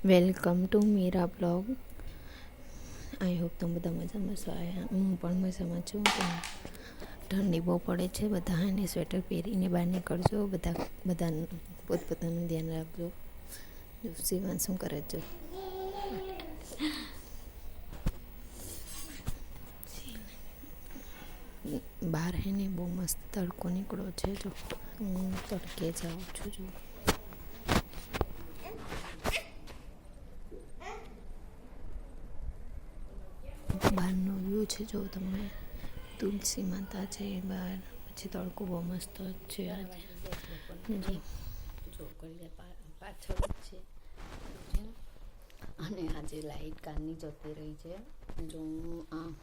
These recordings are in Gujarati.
Welcome to Meera blog. I hope તમે બધા મજામાં છો. હું પણ મજામાં છું. ઠંડી બહુ પડે છે. બધા એને સ્વેટર પહેરીને બહાર નીકળજો. બધા પોતપોતાનું ધ્યાન રાખજો. શિવાન શું કરે છે? બહાર હે ને બહુ મસ્ત તડકો નીકળ્યો છે. જો હું તડકે જાઉં છું. જો બહારનો વ્યૂ છે. જો તમે તુલસી માતા છે બહાર, પછી તડકો બહુ મસ્ત છે આજે. પાછળ જ છે અને આજે લાઈટ કારની જતી રહી છે. જો હું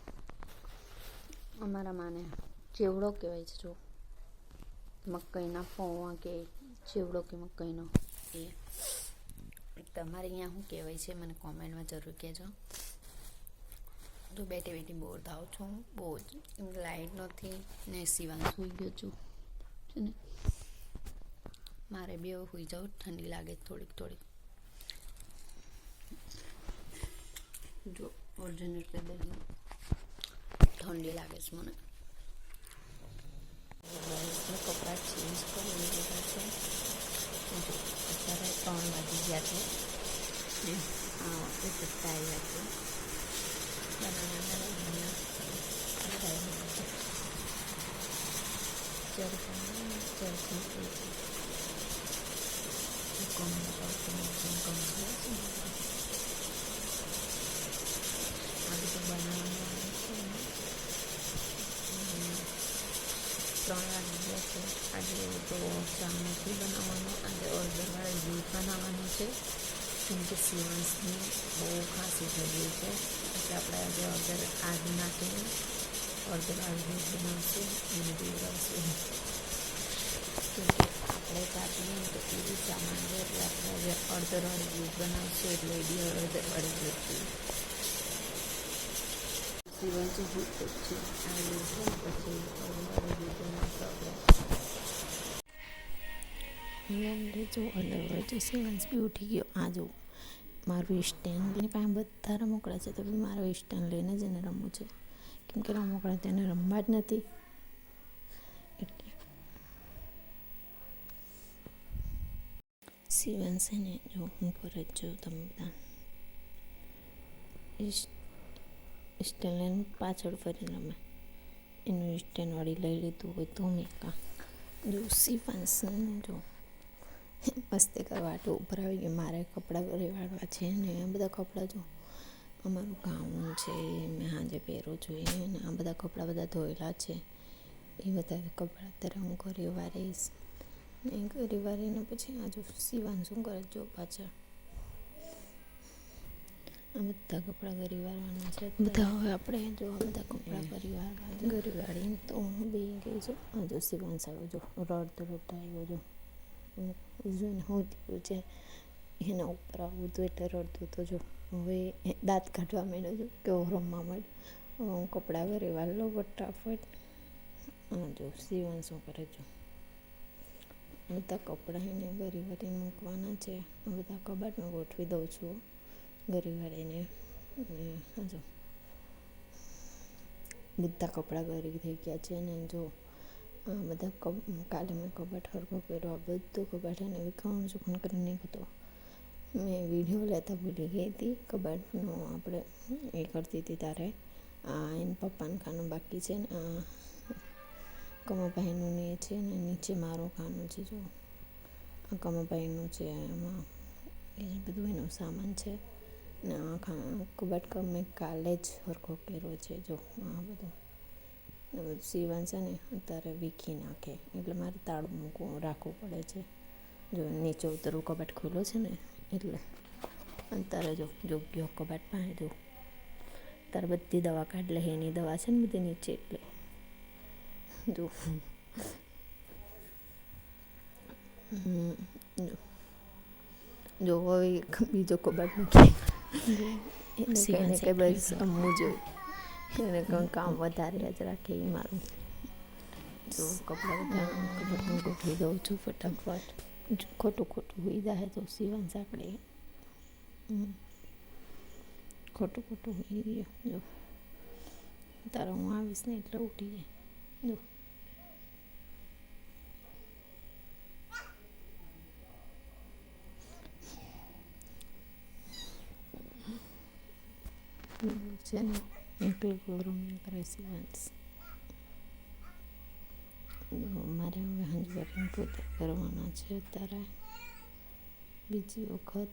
અમારા માને ચેવડો કહેવાય છે. જો મકાઈના પૌવા કે ચેવડો કે મકાઈનો, એ તમારે અહીંયા શું કહેવાય છે મને કોમેન્ટમાં જરૂર કહેજો. તો બેઠી બેઠી બોર થાવ છું બહુ જ. લાઈટ નથી ને સિવાન સૂઈ ગયો છું છે ને. મારે બે સૂઈ જાઉં, ઠંડી લાગે થોડીક. જો ઓરિજિનલ ટેબલ ઠંડી લાગે છે મને. કપડાં ચેન્જ કરી લીધા છે. જો અત્યારે 3 વાગી ગયા છે ને એ બધા આવ્યા છે. આજે તો ચા નથી બનાવવાનો. આજે ઓર્ડરવાળા દૂધ બનાવવાનું છે, કેમ કે સિવાન્સની બહુ ખાંસી થઈ ગઈ છે. એટલે આપણે આજે ઓર્ડર આજ નાખીને ઓર્ડરવાળું દૂધ બનાવશું અને પીવડાવશું. કેમ કે આપણે ચા પીએ તો એવી ચા માંગે, એટલે આપણે આજે ઓર્ડરવાળું દૂધ બનાવશું. એટલે એવી ઓર્ડરવાળું દૂધ પીવું. સિવાન્સ દૂધ છે આ દૂધ છે, પછી ઓર્ડરવાળું દૂધ બનાવશું આપણે. જો અલગ જો સિવાન્સ બી ઉઠી ગયો. આ જો મારું સ્ટેન્ડ લઈને પાસે બધા રમકડા છે, તો બી મારો સ્ટેન્ડ લઈને જ એને રમવું છે, કેમ કે રમકડા તેને રમવા જ નથી. એટલે સિવાન્સ છે ને જો હું કરે જો તમે બધા સ્ટેન્ડ લઈને પાછળ ફરી રમે. એનું સ્ટેન્ડ વાળી લઈ લીધું હોય તો મેં જો સિવાન્સ જો મસ્તી કરવા તો ઉપર આવી ગઈ. મારે કપડાં રેવાડવા છે ને આ બધા કપડાં જો અમારું ગાઉન છે, મેં સાંજે પહેરો જોઈએ ને આ બધા કપડાં બધા ધોયેલા છે. એ બધા કપડાં અત્યારે હું ઘરે વારીશ ને ઘરે વારીને પછી આ જો સિવાન શું કરે જો પાછળ આ બધા કપડાં ઘરે વારવાના છે. બધા હવે આપણે જો આ બધા કપડાં ઘરે વારવા ઘરે વાળીને તો હું બે ગઈ છું. આ જો સિવાન્સ આવ્યો જો રડતો આવ્યો જો જોઈને હું થયું છે એના ઉપર આવું હતું એટલે રડતું તો જો હવે દાંત કાઢવા માંડ્યો છું કે રમવા માંડ્યો. હું કપડાં ઘરે વાર લો ફટાફટ. હા જો સિવાન શું કરે જો બધા કપડાં એને ઘરે વાળીને મૂકવાના છે. બધા કબાટમાં ગોઠવી દઉં છું ઘરે વાળીને. હા જો બધા કપડાં ઘરે થઈ ગયા છે ને જો આ બધા કાલે મેં કબાટ હરખો કર્યો. આ બધું કબાટ એને વિખાવાનું ચોખ્ખું કરી નાખ્યું હતું. મેં વિડીયો લેતા ભૂલી ગઈ હતી. કબાટનો આપણે એ કરતી હતી ત્યારે આ એને પપ્પાનું ખાનું બાકી છે ને આ કમાભાઈનું ને એ છે ને નીચે મારું ખાનું છે. જો આ કમાભાઈનું છે, એમાં એ બધું એનું સામાન છે ને આ કબાટ મેં કાલે જ હરખો કર્યો છે. જો આ બધું સિવાન છે ને અત્યારે વીખી નાખે, એટલે મારે તાળું રાખવું પડે છે. જો નીચે ઉતરવું કબાટ ખુલ્લો છે ને એટલે અત્યારે જો ગયો કબાટ પાસે જો તારે બધી દવા કાઢી લે. એની દવા છે ને બધી નીચે, એટલે જો જો હવે બીજો કબાટ મૂકી એને કે બસ રમવું જોઈએ, એને કામ વધારે જ રાખે એ મારું. જો કપડાં બધા હું ગોઠવી દઉં છું ફટાફટ. ખોટું હોઈ જાય તો સિવાન સાંકળે ખોટું ખોટું હોઈ ગયો જો તારો હું આવીશ ને એટલે ઉઠી જાય જો છે ને એકલું રમ્યા કરે શિવાંશ. મારે હવે હંજવારીને પોતે કરવાના છે અત્યારે બીજી વખત.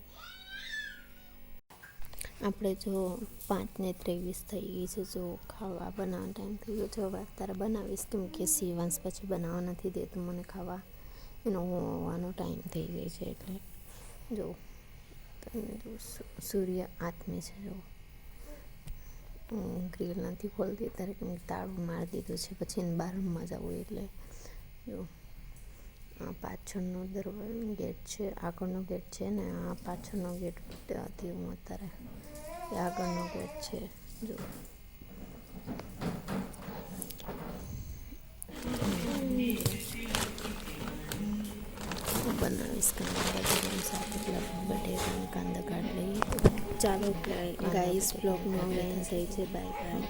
આપણે જો 5:23 થઈ ગઈ છે. જો ખાવા બનાવવાનો ટાઈમ થઈ ગયો છે. હવે અત્યારે બનાવીશ કેમ કે શિવાંશ પછી બનાવવા નથી દેતું મને ખાવા. એનો હોવાનો ટાઈમ થઈ જાય છે એટલે જો તમે જો સૂર્ય આત્મે છે. જો ગ્રીલ નથી ખોલતી અત્યારે કેમ કે તાળું મારી દીધું છે. પછી એને બહારમાં જવું એટલે જો આ પાછળનો ગેટ છે, આગળનો ગેટ છે ને આ પાછળનો ગેટ હતી હું અત્યારે એ આગળનો ગેટ છે. જો બનાવીશ કાંદા બટેકાનું શાક એટલે બટેકાના કાંદા કાઢી લઈએ. ચાલો ગાઈસ બ્લોગનો હવે એન્ડ થઈ છે. Bye bye.